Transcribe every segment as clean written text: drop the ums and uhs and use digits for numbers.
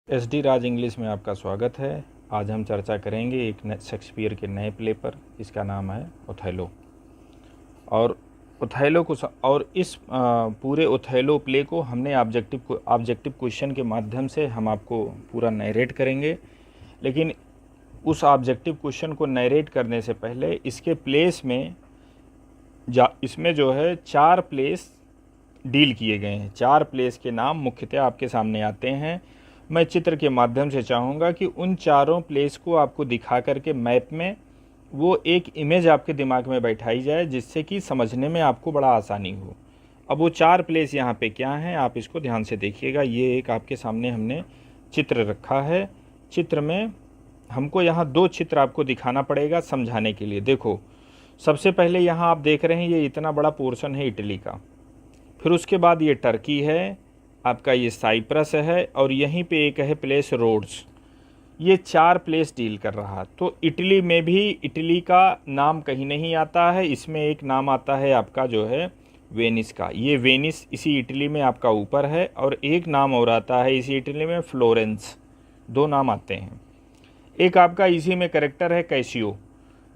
SD राज English में आपका स्वागत है। आज हम चर्चा करेंगे एक शेक्सपियर के नए प्ले पर। इसका नाम है ओथेलो। और ओथेलो को और इस पूरे ओथेलो प्ले को हमने ऑब्जेक्टिव क्वेश्चन के माध्यम से हम आपको पूरा नरेट करेंगे। लेकिन उस ऑब्जेक्टिव क्वेश्चन को नरेट करने से पहले इसके प्लेस में इसमें जो है 4 प्लेस डील किए गए हैं। 4 प्लेस के नाम मुख्यतः आपके सामने आते हैं। मैं चित्र के माध्यम से चाहूँगा कि उन चारों प्लेस को आपको दिखा करके मैप में वो एक इमेज आपके दिमाग में बैठाई जाए, जिससे कि समझने में आपको बड़ा आसानी हो। अब वो 4 प्लेस यहाँ पे क्या हैं, आप इसको ध्यान से देखिएगा। ये एक आपके सामने हमने चित्र रखा है। चित्र में हमको यहाँ 2 चित्र आपको दिखाना पड़ेगा समझाने के लिए। देखो, सबसे पहले यहाँ आप देख रहे हैं ये इतना बड़ा पोर्शन है इटली का। फिर उसके बाद ये टर्की है, आपका ये साइप्रस है, और यहीं पे एक है प्लेस रोड्स। ये 4 प्लेस डील कर रहा। तो इटली में भी इटली का नाम कहीं नहीं आता है। इसमें एक नाम आता है आपका जो है वेनिस का। ये वेनिस इसी इटली में आपका ऊपर है। और एक नाम और आता है इसी इटली में, फ्लोरेंस। 2 नाम आते हैं। एक आपका इसी में करेक्टर है कैसियो।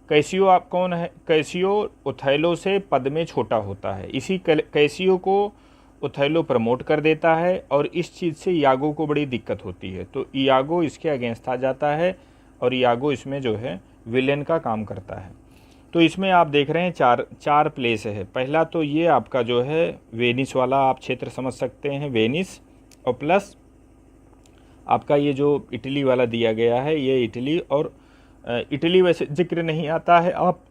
कैसियो आप कौन है? कैसियो ओथेलो से पद में छोटा होता है। इसी कैसियो को ओथेलो प्रमोट कर देता है, और इस चीज़ से यागो को बड़ी दिक्कत होती है। तो यागो इसके अगेंस्ट आ जाता है, और यागो इसमें जो है विलेन का काम करता है। तो इसमें आप देख रहे हैं 4 प्लेस है। पहला तो ये आपका जो है वेनिस वाला आप क्षेत्र समझ सकते हैं, वेनिस, और प्लस आपका ये जो इटली वाला दिया गया है, ये इटली। और इटली वैसे जिक्र नहीं आता है। आप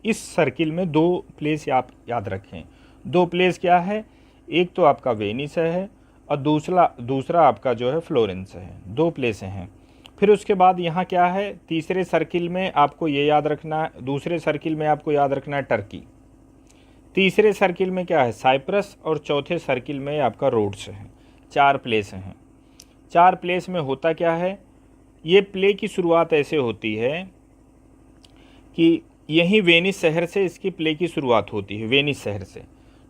इस सर्किल में 2 प्लेस आप याद रखें। 2 प्लेस क्या है? एक तो आपका वेनिस है, और दूसरा आपका जो है फ्लोरेंस है। 2 प्लेस हैं। फिर उसके बाद यहाँ क्या है, तीसरे सर्किल में आपको ये याद रखना है, दूसरे सर्किल में आपको याद रखना है टर्की। तीसरे सर्किल में क्या है, साइप्रस, और चौथे सर्किल में आपका रोड्स है। 4 प्लेस हैं। 4 प्लेस में होता क्या है, ये प्ले की शुरुआत ऐसे होती है कि यहीं वेनिस शहर से इसकी प्ले की शुरुआत होती है, वेनिस शहर से।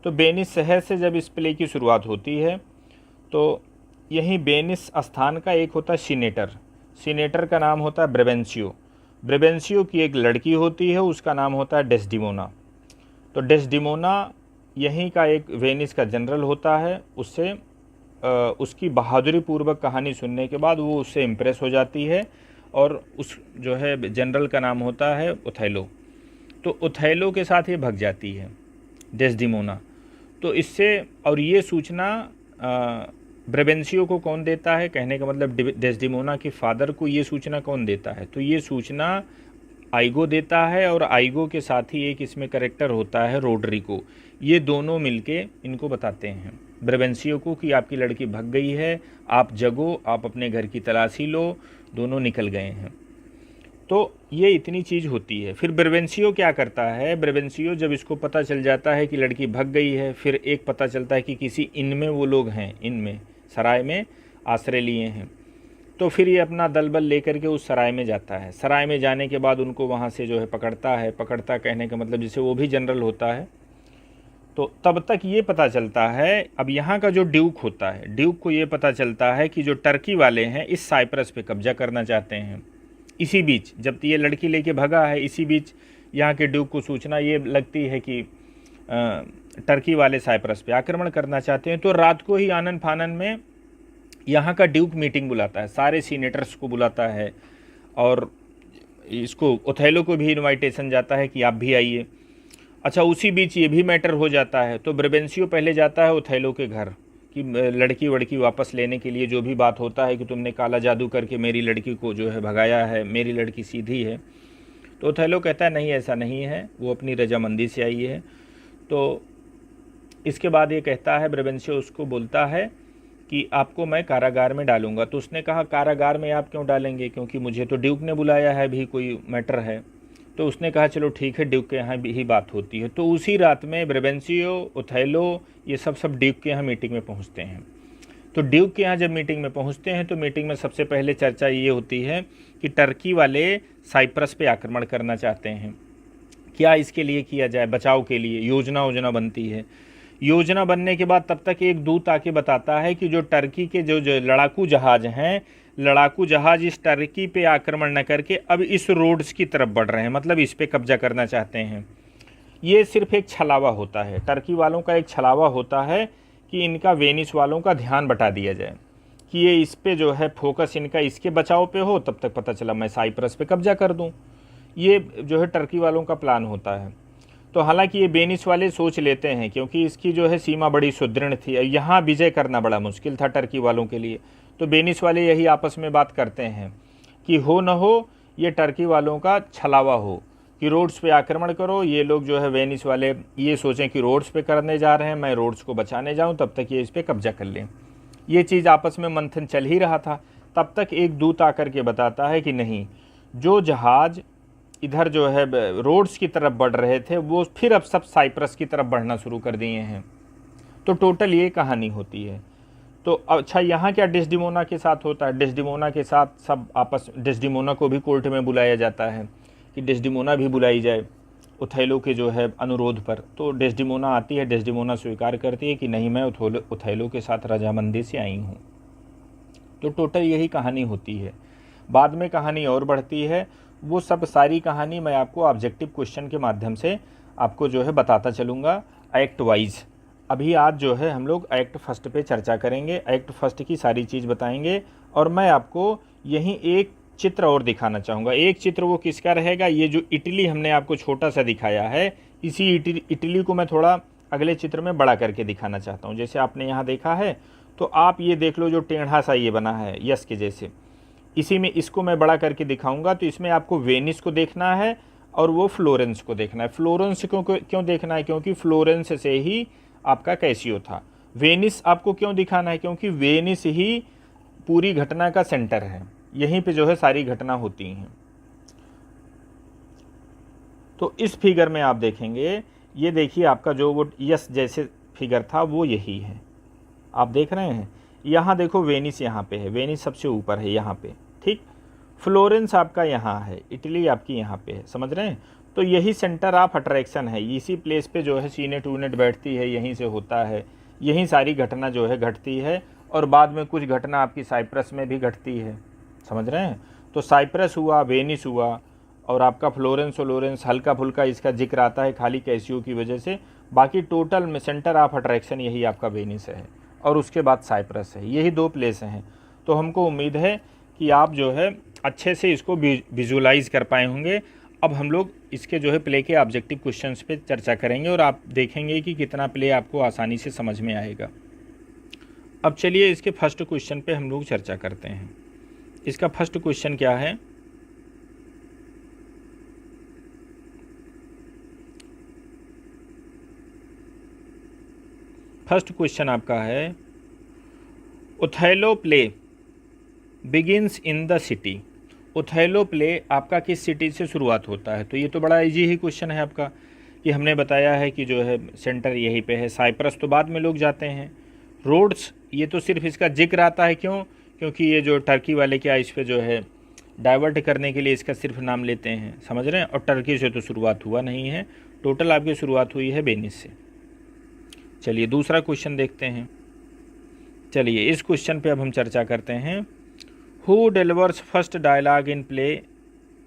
तो वेनिस शहर से जब इस प्ले की शुरुआत होती है, तो यहीं वेनिस स्थान का एक होता है सीनेटर। सीनेटर का नाम होता है ब्रेवेंशियो। ब्रेवेंशियो की एक लड़की होती है, उसका नाम होता है डेस्डिमोना। तो डेस्डिमोना यहीं का एक वेनिस का जनरल होता है। उससे उसकी बहादुरी पूर्वक कहानी सुनने के बाद वो उससे इम्प्रेस हो जाती है, और उस जो है जनरल का नाम होता है ओथेलो। तो ओथेलो के साथ ये भग जाती है डेस्डिमोना। तो इससे, और ये सूचना ब्रेवेंशियो को कौन देता है, कहने का मतलब डेस्डिमोना के फादर को ये सूचना कौन देता है? तो ये सूचना आइगो देता है, और आइगो के साथ ही एक इसमें करेक्टर होता है रोड्रिको। ये दोनों मिलके इनको बताते हैं ब्रेवेंशियो को कि आपकी लड़की भग गई है, आप जगो, आप अपने घर की तलाशी लो। दोनों निकल गए हैं। तो ये इतनी चीज़ होती है। फिर ब्रेवेंशियो क्या करता है, ब्रेवेंशियो जब इसको पता चल जाता है कि लड़की भग गई है, फिर एक पता चलता है कि किसी इन में वो लोग हैं, इनमें सराय में आश्रय लिए हैं। तो फिर ये अपना दल बल लेकर के उस सराय में जाता है। सराय में जाने के बाद उनको वहाँ से जो है पकड़ता कहने का मतलब जैसे वो भी जनरल होता है। तो तब तक ये पता चलता है, अब यहाँ का जो ड्यूक होता है, ड्यूक को ये पता चलता है कि जो टर्की वाले हैं इस साइप्रस पे कब्जा करना चाहते हैं। इसी बीच जब ये लड़की लेके भगा है, इसी बीच यहाँ के ड्यूक को सूचना ये लगती है कि टर्की वाले साइप्रस पे आक्रमण करना चाहते हैं। तो रात को ही आनन फानन में यहाँ का ड्यूक मीटिंग बुलाता है, सारे सीनेटर्स को बुलाता है, और इसको ओथेलो को भी इनवाइटेशन जाता है कि आप भी आइए। अच्छा, उसी बीच ये भी मैटर हो जाता है। तो ब्रेवेंशियो पहले जाता है ओथेलो के घर कि लड़की वड़की वापस लेने के लिए। जो भी बात होता है कि तुमने काला जादू करके मेरी लड़की को जो है भगाया है, मेरी लड़की सीधी है। तो ओथेलो कहता है नहीं, ऐसा नहीं है, वो अपनी रजामंदी से आई है। तो इसके बाद ये कहता है, ब्रेवेंशियो उसको बोलता है कि आपको मैं कारागार में डालूंगा। तो उसने कहा कारागार में आप क्यों डालेंगे, क्योंकि मुझे तो ड्यूक ने बुलाया है, भी कोई मैटर है। तो उसने कहा चलो ठीक है, ड्यूक के यहाँ भी ही बात होती है। तो उसी रात में ब्रेवेंशियो, ओथेलो, ये सब ड्यूक के यहाँ मीटिंग में पहुँचते हैं। तो ड्यूक के यहाँ जब मीटिंग में पहुँचते हैं, तो मीटिंग में सबसे पहले चर्चा ये होती है कि टर्की वाले साइप्रस पे आक्रमण करना चाहते हैं, क्या इसके लिए किया जाए, बचाव के लिए योजना बनती है। योजना बनने के बाद तब तक एक दूत आके बताता है कि जो टर्की के जो लड़ाकू जहाज हैं, लड़ाकू जहाज इस टर्की पे आक्रमण न करके अब इस रोड्स की तरफ बढ़ रहे हैं, मतलब इस पे कब्जा करना चाहते हैं। ये सिर्फ एक छलावा होता है, टर्की वालों का एक छलावा होता है कि इनका वेनिस वालों का ध्यान बटा दिया जाए कि ये इस पे जो है फोकस इनका इसके बचाव पे हो, तब तक पता चला मैं साइप्रस पे कब्जा कर दूं। ये जो है टर्की वालों का प्लान होता है। तो हालांकि ये वेनिस वाले सोच लेते हैं, क्योंकि इसकी जो है सीमा बड़ी सुदृढ़ थी, यहाँ विजय करना बड़ा मुश्किल था टर्की वालों के लिए। तो वेनिस वाले यही आपस में बात करते हैं कि हो न हो ये टर्की वालों का छलावा हो कि रोड्स पे आक्रमण करो। ये लोग जो है वेनिस वाले ये सोचें कि रोड्स पे करने जा रहे हैं, मैं रोड्स को बचाने जाऊं, तब तक ये इस पे कब्जा कर लें। ये चीज़ आपस में मंथन चल ही रहा था। तब तक एक दूत आकर के बताता है कि नहीं, जो जहाज इधर जो है रोड्स की तरफ बढ़ रहे थे वो फिर अब सब साइप्रस की तरफ बढ़ना शुरू कर दिए हैं। तो टोटल ये कहानी होती है। तो अच्छा, यहाँ क्या डेस्डिमोना के साथ होता है? डेस्डिमोना के साथ सब आपस, डेस्डिमोना को भी कोर्ट में बुलाया जाता है कि डेस्डिमोना भी बुलाई जाए ओथेलो के जो है अनुरोध पर। तो डेस्डिमोना आती है, डेस्डिमोना स्वीकार करती है कि नहीं, मैं ओथेलो के साथ रजामंदी से आई हूँ। तो टोटल यही कहानी होती है। बाद में कहानी और बढ़ती है, वो सब सारी कहानी मैं आपको ऑब्जेक्टिव क्वेश्चन के माध्यम से आपको जो है बताता चलूँगा एक्ट वाइज। अभी आज जो है हम लोग एक्ट फर्स्ट पे चर्चा करेंगे, एक्ट फर्स्ट की सारी चीज़ बताएंगे। और मैं आपको यहीं एक चित्र और दिखाना चाहूँगा। एक चित्र वो किसका रहेगा? ये जो इटली हमने आपको छोटा सा दिखाया है, इसी इटली को मैं थोड़ा अगले चित्र में बड़ा करके दिखाना चाहता हूँ। जैसे आपने यहाँ देखा है, तो आप ये देख लो, जो टेढ़ा सा ये बना है यस के जैसे, इसी में इसको मैं बड़ा करके दिखाऊंगा। तो इसमें आपको वेनिस को देखना है और वो फ्लोरेंस को देखना है। फ्लोरेंस क्यों देखना है? क्योंकि फ्लोरेंस से ही आपका कैसियो था। वेनिस आपको क्यों दिखाना है? क्योंकि वेनिस ही पूरी घटना का सेंटर है, यहीं पे जो है सारी घटना होती हैं। तो इस फिगर में आप देखेंगे, ये देखिए आपका जो वो यस जैसे फिगर था वो यही है, आप देख रहे हैं। यहाँ देखो वेनिस यहाँ पे है, वेनिस सबसे ऊपर है यहाँ पे, ठीक। फ्लोरेंस आपका यहाँ है, इटली आपकी यहाँ पे है, समझ रहे हैं। तो यही सेंटर ऑफ अट्रैक्शन है, इसी प्लेस पे जो है सीनेट यूनेट बैठती है, यहीं से होता है, यहीं सारी घटना जो है घटती है। और बाद में कुछ घटना आपकी साइप्रस में भी घटती है, समझ रहे हैं। तो साइप्रस हुआ, वेनिस हुआ, और आपका फ्लोरेंस हल्का फुल्का इसका जिक्र आता है खाली कैसियो की वजह से। बाकी टोटल में सेंटर ऑफ अट्रैक्शन यही आपका वेनिस है, और उसके बाद साइप्रस है। यही दो प्लेस हैं। तो हमको उम्मीद है कि आप जो है अच्छे से इसको विजुलाइज कर पाए होंगे। अब हम लोग इसके जो है प्ले के ऑब्जेक्टिव क्वेश्चंस पे चर्चा करेंगे, और आप देखेंगे कि कितना प्ले आपको आसानी से समझ में आएगा। अब चलिए इसके फर्स्ट क्वेश्चन पे हम लोग चर्चा करते हैं। इसका फर्स्ट क्वेश्चन क्या है? फर्स्ट क्वेश्चन आपका है, Othello play begins in the city. Othello play आपका किस सिटी से शुरुआत होता है? तो ये तो बड़ा इजी ही क्वेश्चन है आपका, कि हमने बताया है कि जो है सेंटर यहीं पे है। साइप्रस तो बाद में लोग जाते हैं। रोड्स, ये तो सिर्फ इसका जिक्र आता है, क्यों? क्योंकि ये जो टर्की वाले क्या इस पे जो है डाइवर्ट करने के लिए इसका सिर्फ नाम लेते हैं, समझ रहे हैं। और टर्की से तो शुरुआत हुआ नहीं है, टोटल आपकी शुरुआत हुई है वेनिस से। चलिए दूसरा क्वेश्चन देखते हैं। चलिए इस क्वेश्चन पे अब हम चर्चा करते हैं। Who delivers first dialogue in play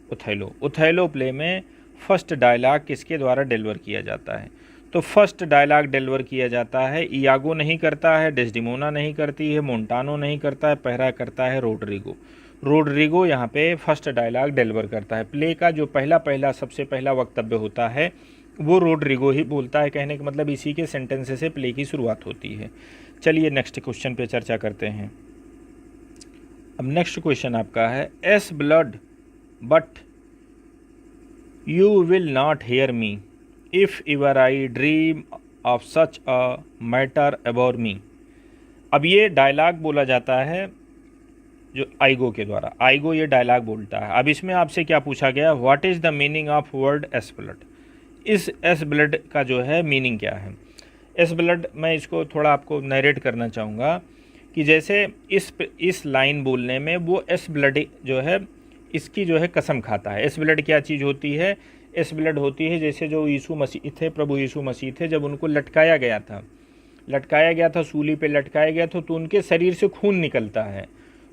Othello? Othello play में फर्स्ट डायलॉग किसके द्वारा डिलीवर किया जाता है? तो फर्स्ट डायलॉग डिलीवर किया जाता है, इयागो नहीं करता है, डेस्डिमोना नहीं करती है, मोन्टानो नहीं करता है, पहरा करता है रोड्रिगो। रोड्रिगो यहाँ पे फर्स्ट डायलॉग डिलीवर करता है। प्ले का जो सबसे पहला वक्तव्य होता है वो रोड्रिगो ही बोलता है। कहने का मतलब इसी के सेंटेंस से प्ले की शुरुआत होती है। चलिए नेक्स्ट क्वेश्चन पे चर्चा करते हैं। अब नेक्स्ट क्वेश्चन आपका है, S blood but you will not hear me if ever I dream of such a matter about me. अब ये डायलॉग बोला जाता है जो आइगो के द्वारा, आइगो ये डायलॉग बोलता है। अब इसमें आपसे क्या पूछा गया, what is the meaning of word S blood? इस एस ब्लड का जो है मीनिंग क्या है? एस ब्लड, मैं इसको थोड़ा आपको नरेट करना चाहूँगा कि जैसे इस लाइन बोलने में वो एस ब्लड जो है इसकी जो है कसम खाता है। एस ब्लड क्या चीज़ होती है? एस ब्लड होती है जैसे जो यीशु मसीह थे, प्रभु यीशु मसीह थे, जब उनको लटकाया गया था लटकाया गया था, सूली पे लटकाया गया था, तो उनके शरीर से खून निकलता है।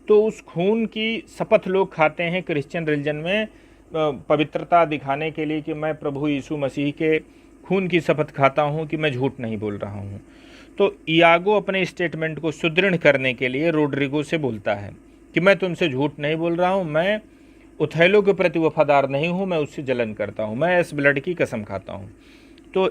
तो उस खून की शपथ लोग खाते हैं क्रिश्चियन रिलीजन में, पवित्रता दिखाने के लिए कि मैं प्रभु यीशु मसीह के खून की शपथ खाता हूँ कि मैं झूठ नहीं बोल रहा हूँ। तो इयागो अपने स्टेटमेंट को सुदृढ़ करने के लिए रोड्रिगो से बोलता है कि मैं तुमसे झूठ नहीं बोल रहा हूँ, मैं ओथेलो के प्रति वफादार नहीं हूँ, मैं उससे जलन करता हूँ, मैं एस ब्लड की कसम खाता हूँ। तो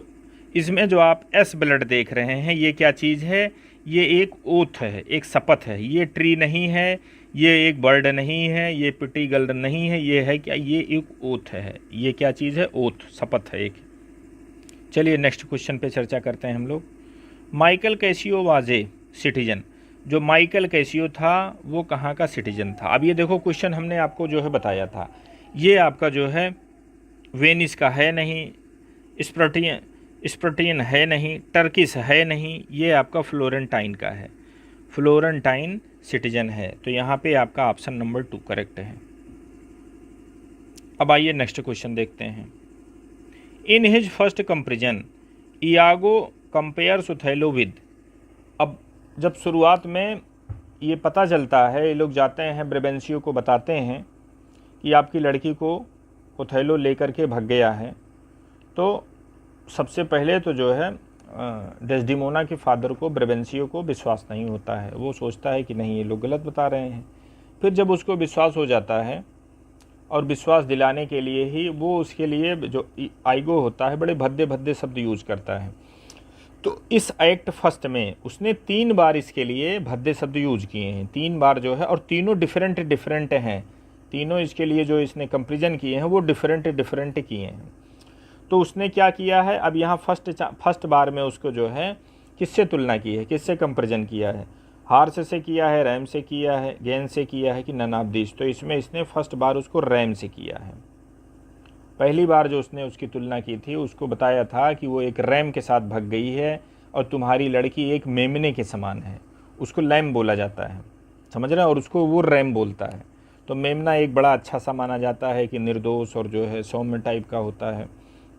इसमें जो आप एस ब्लड देख रहे हैं, ये क्या चीज़ है? ये एक ओथ है, एक शपथ है। ये ट्री नहीं है, ये एक बर्ड नहीं है, ये पिटी गल्ड नहीं है, ये है क्या? ये एक ओथ है। ये क्या चीज़ है? ओथ, शपथ है एक। चलिए नेक्स्ट क्वेश्चन पे चर्चा करते हैं हम लोग। Michael Casio was a citizen. जो माइकल कैसियो था वो कहाँ का सिटीजन था? अब ये देखो क्वेश्चन हमने आपको जो है बताया था, ये आपका जो है वेनिस का है नहीं, स्पर्टियन है नहीं, टर्किश है नहीं, ये आपका फ्लोरेंटाइन का है। फ्लोरेंटाइन सिटीजन है, तो यहाँ पे आपका ऑप्शन नंबर 2 करेक्ट है। अब आइए नेक्स्ट क्वेश्चन देखते हैं। In his first comparison Iago compares Othello with. अब जब शुरुआत में ये पता चलता है, ये लोग जाते हैं ब्रेबेंसियो को बताते हैं कि आपकी लड़की को ओथेलो लेकर के भाग गया है, तो सबसे पहले तो जो है डेस्डिमोना के फादर को, ब्रेबेंसियो को विश्वास नहीं होता है। वो सोचता है कि नहीं, ये लोग गलत बता रहे हैं। फिर जब उसको विश्वास हो जाता है, और विश्वास दिलाने के लिए ही वो उसके लिए जो आइगो होता है बड़े भद्दे भद्दे शब्द यूज करता है। तो इस एक्ट फर्स्ट में उसने 3 बार इसके लिए भद्दे शब्द यूज किए हैं, 3 बार जो है, और तीनों डिफरेंट हैं। तीनों इसके लिए जो इसने कंपेरिजन किए हैं वो डिफरेंट किए हैं। तो उसने क्या किया है, अब यहाँ फर्स्ट बार में उसको जो है किससे तुलना की है, किससे कंपेरिजन किया है? हार्स से किया है, रैम से किया है, गेंद से किया है कि नन ऑफ दिस? तो इसमें इसने फर्स्ट बार उसको रैम से किया है। पहली बार जो उसने उसकी तुलना की थी, उसको बताया था कि वो एक रैम के साथ भाग गई है और तुम्हारी लड़की एक मेमने के समान है। उसको लैम बोला जाता है, समझ रहे हैं, और उसको वो रैम बोलता है। तो मेमना एक बड़ा अच्छा सा माना जाता है कि निर्दोष और जो है सौम्य टाइप का होता है,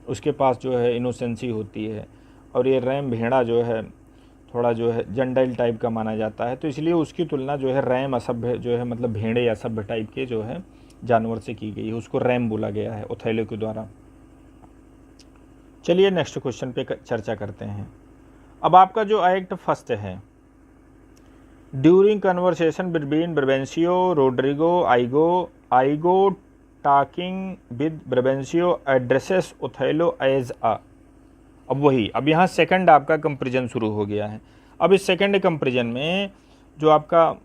उसके पास जो है इनोसेंसी होती है। और ये रैम भेड़ा जो है थोड़ा जो है जंडाइल टाइप का माना जाता है, तो इसलिए उसकी तुलना जो है रैम असभ्य जो है, मतलब भेड़े असभ्य टाइप के जो है जानवर से की गई है, उसको रैम बोला गया है ओथेलो के द्वारा। चलिए नेक्स्ट क्वेश्चन पे चर्चा करते हैं। अब आपका जो एक्ट फर्स्ट है, during conversation between Brabantio Roderigo Iago talking with Brabantio addresses Othello as a. अब वही, अब यहाँ सेकंड आपका कंपेरिजन शुरू हो गया है। अब इस सेकंड कंपेरिजन में जो आपका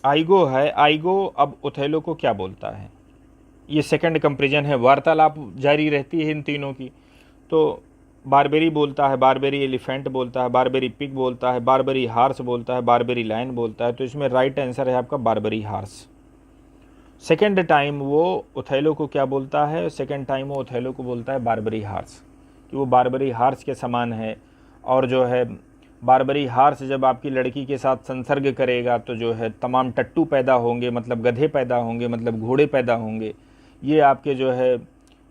आइगो है, आइगो अब ओथेलो को क्या बोलता है? ये सेकंड कंपेरिजन है, वार्तालाप जारी रहती है इन तीनों की। तो बारबेरी बोलता है, बारबेरी एलिफेंट बोलता है, बारबेरी पिग बोलता है, बारबेरी हार्स बोलता है, बारबेरी लायन बोलता है। तो इसमें राइट आंसर है आपका बारबेरी हार्स। सेकेंड टाइम वो ओथेलो को क्या बोलता है? सेकेंड टाइम वो ओथेलो को बोलता है बारबेरी हार्स, कि वो बारबेरी हार्स के समान है। और जो है बारबेरी हार्स जब आपकी लड़की के साथ संसर्ग करेगा तो जो है तमाम टट्टू पैदा होंगे, मतलब गधे पैदा होंगे, मतलब घोड़े पैदा होंगे। ये आपके जो है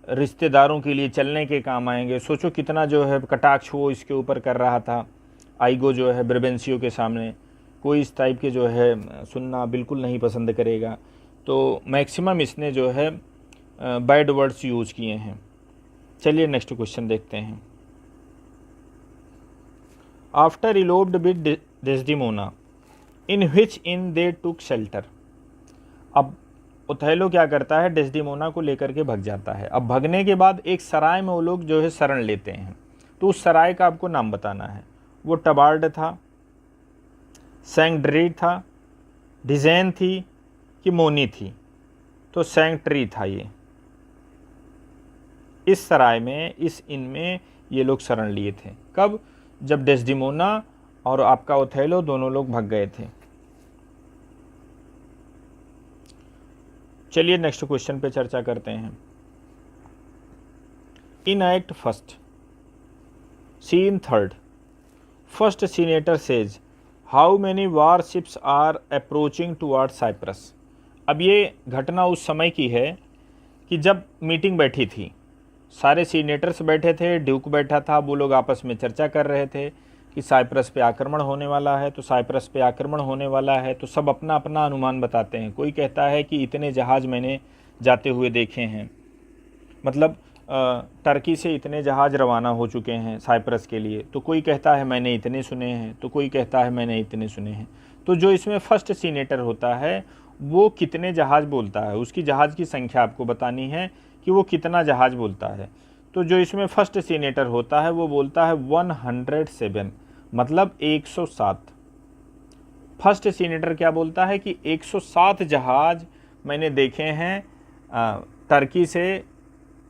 रिश्तेदारों के लिए चलने के काम आएंगे। सोचो कितना जो है कटाक्ष वो इसके ऊपर कर रहा था आइगो जो है ब्रेबेंसियो के सामने। कोई इस टाइप के जो है सुनना बिल्कुल नहीं पसंद करेगा। तो मैक्सिमम इसने जो है बैड वर्ड्स यूज़ किए हैं। चलिए नेक्स्ट क्वेश्चन देखते हैं। After eloped with Desdemona in which in they took shelter. अब ओथेलो क्या करता है, डेस्डिमोना को लेकर के भग जाता है। अब भगने के बाद एक सराय में वो लोग जो है शरण लेते हैं। तो उस सराय का आपको नाम बताना है। वो टबार्ड था, सैंक्ट्री था, डिज़ैन थी कि मोनी थी? तो सैंक्ट्री था ये। इस सराय में, इस इन में ये लोग शरण लिए थे। कब? जब डेस्डिमोना और आपका ओथेलो दोनों लोग भग गए थे। चलिए नेक्स्ट क्वेश्चन पे चर्चा करते हैं। In act first scene third first senator says how many warships are approaching toward Cyprus. अब ये घटना उस समय की है कि जब मीटिंग बैठी थी, सारे सीनेटर्स बैठे थे, ड्यूक बैठा था, वो लोग आपस में चर्चा कर रहे थे कि साइप्रस पे आक्रमण होने वाला है, तो साइप्रस पे आक्रमण होने वाला है, तो सब अपना अपना अनुमान बताते हैं। कोई कहता है कि इतने जहाज़ मैंने जाते हुए देखे हैं, मतलब टर्की से इतने जहाज़ रवाना हो चुके हैं साइप्रस के लिए, तो कोई कहता है मैंने इतने सुने हैं, तो कोई कहता है मैंने इतने सुने हैं। तो जो इसमें फर्स्ट सीनेटर होता है वो कितने जहाज़ बोलता है, उसकी जहाज़ की संख्या आपको बतानी है कि वो कितना जहाज़ बोलता है। तो जो इसमें फर्स्ट सीनेटर होता है वो बोलता है 107, मतलब 107। फर्स्ट सीनेटर क्या बोलता है कि 107 जहाज़ मैंने देखे हैं टर्की से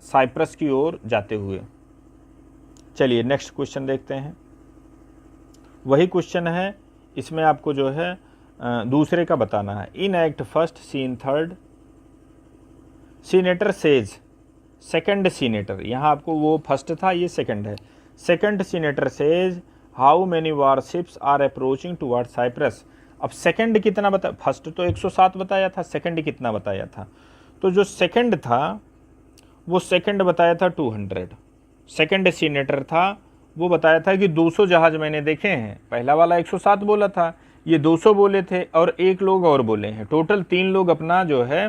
साइप्रस की ओर जाते हुए। चलिए नेक्स्ट क्वेश्चन देखते हैं। वही क्वेश्चन है, इसमें आपको जो है दूसरे का बताना है। In act first scene third senator says, second senator, यहाँ आपको वो फर्स्ट था, ये सेकंड है। Second senator says how many warships are approaching toward Cyprus. अब सेकंड कितना बता, फर्स्ट तो 107 बताया था, सेकंड कितना बताया था? तो जो सेकंड था वो सेकंड बताया था 200। सेकंड सीनेटर था वो बताया था कि 200 जहाज़ मैंने देखे हैं। पहला वाला 107 बोला था, ये 200 बोले थे और एक लोग और बोले हैं। टोटल 3 लोग अपना जो है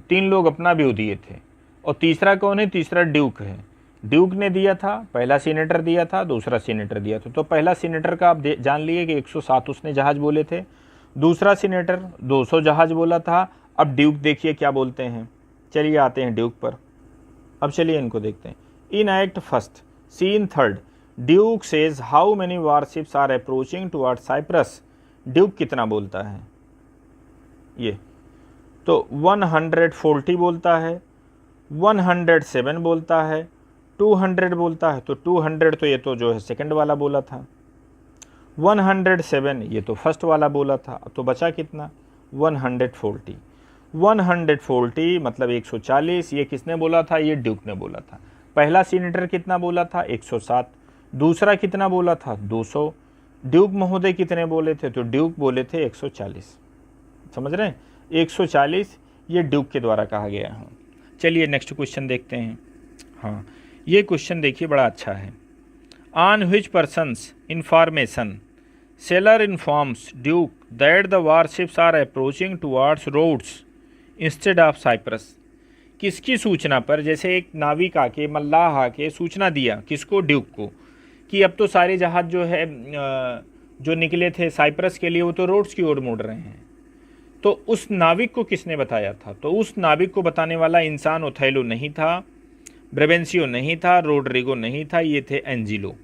3 लोग अपना व्यू दिए थे। और तीसरा कौन है? तीसरा ड्यूक है। ड्यूक ने दिया था, पहला सीनेटर दिया था, दूसरा सीनेटर दिया था। तो पहला सीनेटर का आप जान लिए कि 107 उसने जहाज़ बोले थे। दूसरा सीनेटर 200 जहाज़ बोला था। अब ड्यूक देखिए क्या बोलते हैं। चलिए आते हैं ड्यूक पर। अब चलिए इनको देखते हैं। In act first scene third duke says how many warships are approaching toward Cyprus. Duke कितना बोलता है? ये तो 140 बोलता है, 107 बोलता है, 200 बोलता है। तो 200 तो ये तो जो है सेकंड वाला बोला था, 107 ये तो फर्स्ट वाला बोला था। तो बचा कितना? 140। 140 मतलब 140, ये किसने बोला था? ये ड्यूक ने बोला था। पहला सीनेटर कितना बोला था? 107। दूसरा कितना बोला था? 200। ड्यूक महोदय कितने बोले थे? तो ड्यूक बोले थे 140। समझ रहे हैं? 140 ये ड्यूक के द्वारा कहा गया है। चलिए नेक्स्ट क्वेश्चन देखते हैं। हाँ, ये क्वेश्चन देखिए बड़ा अच्छा है। On which persons information sailor informs duke that the warships are approaching towards Rhodes instead of Cyprus. किसकी सूचना पर? जैसे एक नाविक आके, मल्लाह आके सूचना दिया, किसको? ड्यूक को, कि अब तो सारे जहाज जो है जो निकले थे साइप्रस के लिए वो तो रोड्स की ओर मुड़ रहे हैं। तो उस नाविक को किसने बताया था? तो उस नाविक को बताने वाला इंसान ओथेलो नहीं था, ब्रेवेंसियो नहीं था, रोड्रिगो नहीं था, ये थे एंजिलो।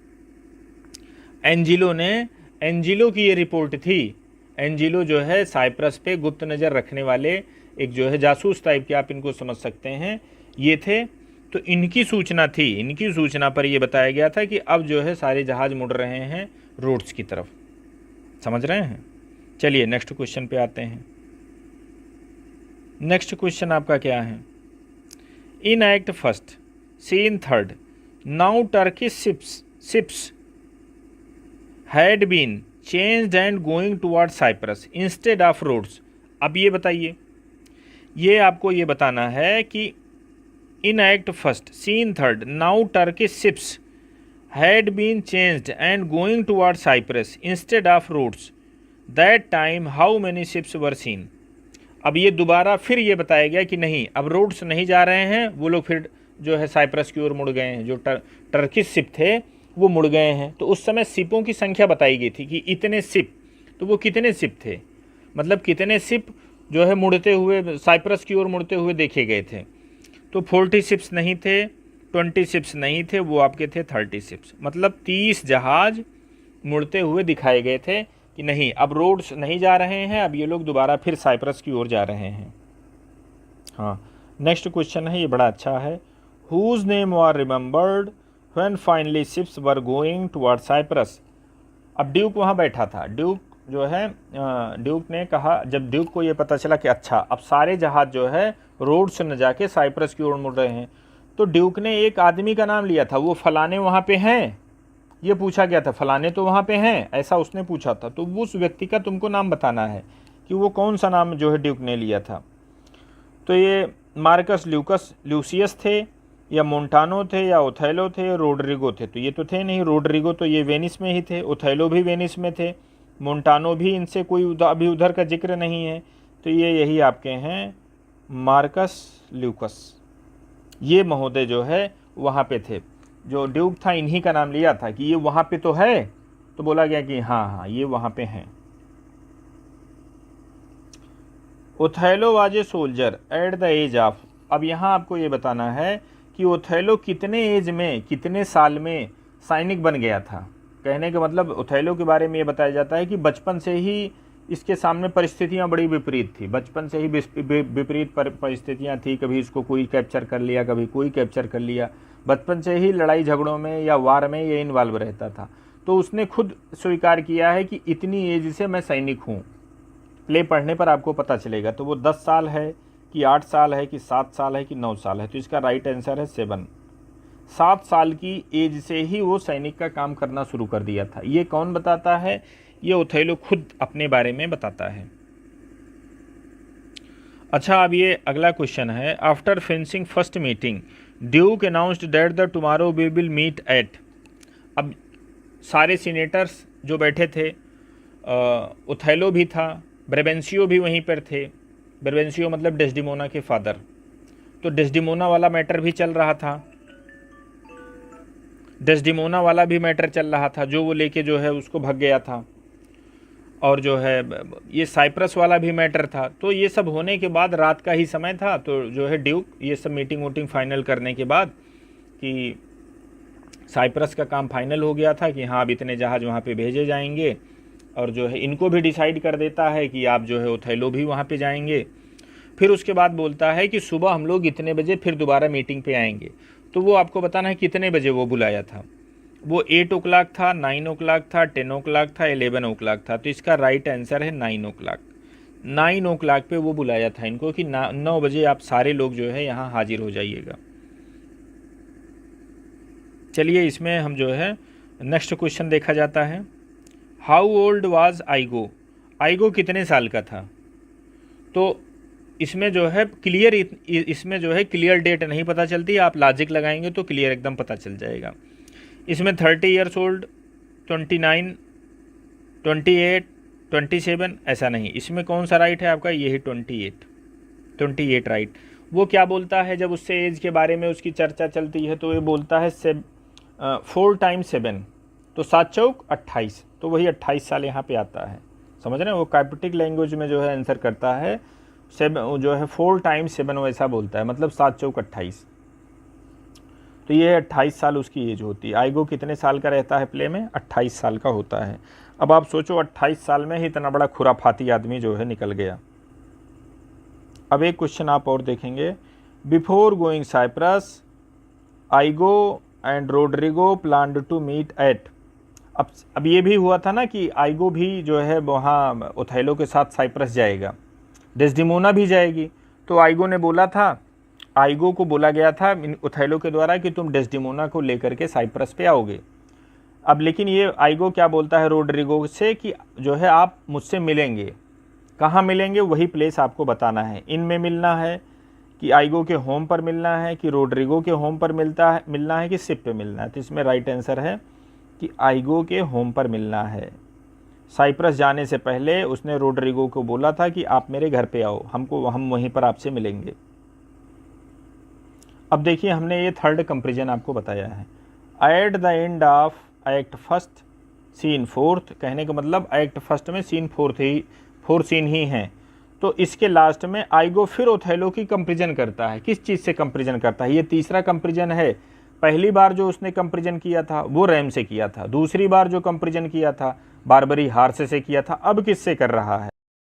एंजिलो की ये रिपोर्ट थी। एंजिलो जो है साइप्रस पे गुप्त नज़र रखने वाले एक जो है जासूस टाइप के, आप इनको समझ सकते हैं, ये थे। तो इनकी सूचना थी, इनकी सूचना पर यह बताया गया था कि अब जो है सारे जहाज मुड़ रहे हैं रोड्स की तरफ। समझ रहे हैं? चलिए नेक्स्ट क्वेश्चन पे आते हैं। नेक्स्ट क्वेश्चन आपका क्या है? In act first scene third now Turkish ships had been changed and going toward Cyprus instead of Rhodes. अब ये बताइए, ये आपको ये बताना है कि in act first scene third now Turkish ships had been changed and going toward Cyprus instead of Rhodes that time how many ships were seen. अब ये दोबारा फिर ये बताया गया कि नहीं, अब रोड्स नहीं जा रहे हैं, वो लोग फिर जो है साइप्रस की ओर मुड़ गए हैं। जो टर्किश शिप थे वो मुड़ गए हैं। तो उस समय शिपों की संख्या बताई गई थी कि इतने शिप। तो वो कितने शिप थे, मतलब कितने शिप जो है मुड़ते हुए साइप्रस की ओर मुड़ते हुए देखे गए थे? तो 40 शिप्स नहीं थे, 20 शिप्स नहीं थे, वो आपके थे 30 शिप्स। मतलब 30 जहाज मुड़ते हुए दिखाए गए थे कि नहीं, अब रोड्स नहीं जा रहे हैं, अब ये लोग दोबारा फिर साइप्रस की ओर जा रहे हैं। हाँ, नेक्स्ट क्वेश्चन है, ये बड़ा अच्छा है। Whose name were remembered when finally ships were going toward Cyprus. अब ड्यूक वहाँ बैठा था। ड्यूक जो है ड्यूक ने कहा, जब ड्यूक को ये पता चला कि अच्छा अब सारे जहाज जो है रोड से न जाके साइप्रस की ओर मुड़ रहे हैं, तो ड्यूक ने एक आदमी का नाम लिया था। वो फलाने वहाँ पे हैं, ये पूछा गया था, फलाने तो वहाँ पे हैं, ऐसा उसने पूछा था। तो उस व्यक्ति का तुमको नाम बताना है कि वो कौन सा नाम जो है ड्यूक ने लिया था। तो ये मार्कस ल्यूसियस थे, या मोंटानो थे या ओथेलो थे या रोड्रिगो थे? तो ये तो थे नहीं, रोड्रिगो तो ये वेनिस में ही थे, ओथेलो भी वेनिस में थे, मोंटानो भी, इनसे कोई अभी उधर का जिक्र नहीं है। तो ये यही आपके हैं मार्कस ल्यूकस, ये महोदय जो है वहाँ पे थे। जो ड्यूक था इन्हीं का नाम लिया था कि ये वहाँ पे तो है, तो बोला गया कि हाँ हाँ ये वहाँ पे हैं। Othello was a soldier at the age of, अब यहाँ आपको ये बताना है कि ओथेलो कितने एज में, कितने साल में सैनिक बन गया था। कहने का मतलब ओथेलो के बारे में ये बताया जाता है कि बचपन से ही इसके सामने परिस्थितियाँ बड़ी विपरीत थी, बचपन से ही विपरीत परिस्थितियाँ थी। कभी इसको कोई कैप्चर कर लिया, कभी कोई कैप्चर कर लिया, बचपन से ही लड़ाई झगड़ों में या वार में ये इन्वॉल्व रहता था। तो उसने खुद स्वीकार किया है कि इतनी एज से मैं सैनिक हूँ। प्ले पढ़ने पर आपको पता चलेगा। तो वो 10 साल है कि 8 साल है कि 7 साल है कि 9 साल है? तो इसका राइट आंसर है 7। 7 साल की एज से ही वो सैनिक का काम करना शुरू कर दिया था। ये कौन बताता है? ये ओथेलो खुद अपने बारे में बताता है। अच्छा, अब ये अगला क्वेश्चन है। After finishing first meeting duke announced that the tomorrow we will meet at. अब सारे सीनेटर्स जो बैठे थे, ओथेलो भी था, ब्रेवेंसियो भी वहीं पर थे। ब्रेवेंसियो मतलब डेस्डिमोना के फादर। तो डेस्डिमोना वाला मैटर भी चल रहा था, डेस्डिमोना वाला भी मैटर चल रहा था, जो वो लेके जो है उसको भाग गया था। और जो है ये साइप्रस वाला भी मैटर था। तो ये सब होने के बाद रात का ही समय था, तो जो है ड्यूक ये सब मीटिंग वोटिंग फाइनल करने के बाद कि साइप्रस का काम फाइनल हो गया था कि हाँ अब इतने जहाज़ वहाँ पे भेजे जाएंगे, और जो है इनको भी डिसाइड कर देता है कि आप जो है ओथेलो भी वहाँ पे जाएंगे। फिर उसके बाद बोलता है कि सुबह हम लोग इतने बजे फिर दोबारा मीटिंग पे आएंगे। तो वो आपको बताना है कितने बजे वो बुलाया था। वो 8 o'clock था, 9 o'clock था, 10 o'clock था, 11 o'clock था। तो इसका राइट आंसर है 9 o'clock। 9 o'clock पे वो बुलाया था इनको कि 9 बजे आप सारे लोग जो है यहाँ हाजिर हो जाइएगा। चलिए इसमें हम जो है नेक्स्ट क्वेश्चन देखा जाता है। How old was iGo? IGo कितने साल का था? तो इसमें जो है क्लियर, इसमें जो है क्लियर डेट नहीं पता चलती, आप लॉजिक लगाएंगे तो क्लियर एकदम पता चल जाएगा। इसमें 30 ईयर्स ओल्ड, 29, 28, 27 ऐसा नहीं। इसमें कौन सा राइट है आपका? ये ही 28 राइट। वो क्या बोलता है जब उससे एज के बारे में उसकी चर्चा चलती है? तो ये बोलता है 4 times 7, तो 7 चौक 28, तो वही 28 साल यहाँ पे आता है। समझ रहे हैं? वो कैपिटिक लैंग्वेज में जो है आंसर करता है 7, जो है 4 times 7 वैसा बोलता है, मतलब 7 चौक 28। तो ये 28 साल उसकी एज होती है। आइगो कितने साल का रहता है प्ले में? 28 साल का होता है। अब आप सोचो 28 साल में ही इतना बड़ा खुराफाती आदमी जो है निकल गया। अब एक क्वेश्चन आप और देखेंगे। Before going Cyprus Iago and Roderigo planned to meet at. अब ये भी हुआ था ना कि आइगो भी जो है वहाँ ओथेलो के साथ साइप्रस जाएगा, डेस्डिमोना भी जाएगी। तो आइगो ने बोला था, आइगो को बोला गया था ओथेलो के द्वारा कि तुम डेस्डिमोना को लेकर के साइप्रस पे आओगे। अब लेकिन ये आइगो क्या बोलता है रोड्रिगो से कि जो है आप मुझसे मिलेंगे। कहाँ मिलेंगे? वही प्लेस आपको बताना है। इनमें मिलना है कि आइगो के होम पर मिलना है कि रोड्रिगो के होम पर मिलना है कि शिप पे मिलना है? तो इसमें राइट आंसर है कि आइगो के होम पर मिलना है। साइप्रस जाने से पहले उसने रोड्रिगो को बोला था कि आप मेरे घर पे आओ, हम वहीं पर आपसे मिलेंगे। अब देखिए हमने ये थर्ड कंपेरिजन आपको बताया है। At the end of act first scene fourth, कहने का मतलब एक्ट फर्स्ट में सीन फोर सीन ही हैं। तो इसके लास्ट में आइगो फिर ओथेलो की कंपेरिजन करता है। किस चीज़ से कंपेरिजन करता है? ये तीसरा कंपेरिजन है। पहली बार जो उसने कंपेरिजन किया था वो रैम से किया था, दूसरी बार जो कंपेरिजन किया था बारबरी हार्स से किया था, अब किससे कर रहा है?